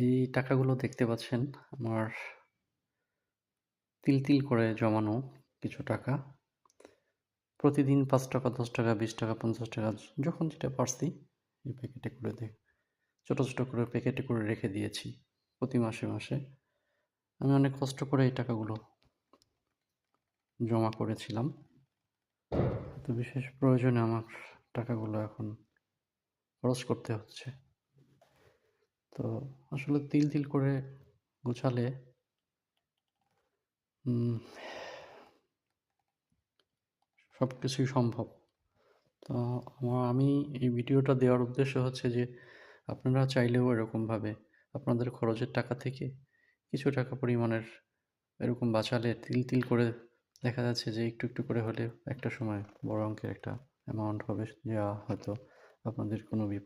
এই টাকাগুলো দেখতে পাচ্ছেন আমার তিল করে জমানো কিছু টাকা। প্রতিদিন ৳৫, ৳১০, ৳২০, ৳৫০ যখন যেটা পারছি এই প্যাকেটে করে ছোট, ছোট করে প্যাকেটে করে রেখে দিয়েছি প্রতি মাসে। আমি অনেক কষ্ট করে এই টাকাগুলো জমা করেছিলাম। তো বিশেষ প্রয়োজনে আমার টাকাগুলো এখন খরচ করতে হচ্ছে। তো আসলে তিল করে গোছালে উম সবকিছুই সম্ভব। তো আমি এই ভিডিওটা দেওয়ার উদ্দেশ্য হচ্ছে যে আপনারা চাইলেও এরকমভাবে আপনাদের খরচের টাকা থেকে কিছু টাকা পরিমাণের এরকম বাঁচালে তিল করে দেখা যাচ্ছে যে একটু করে হলেও একটা সময় বড় অঙ্কের একটা অ্যামাউন্ট হবে, যা হয়তো আপনাদের কোনো বিপদ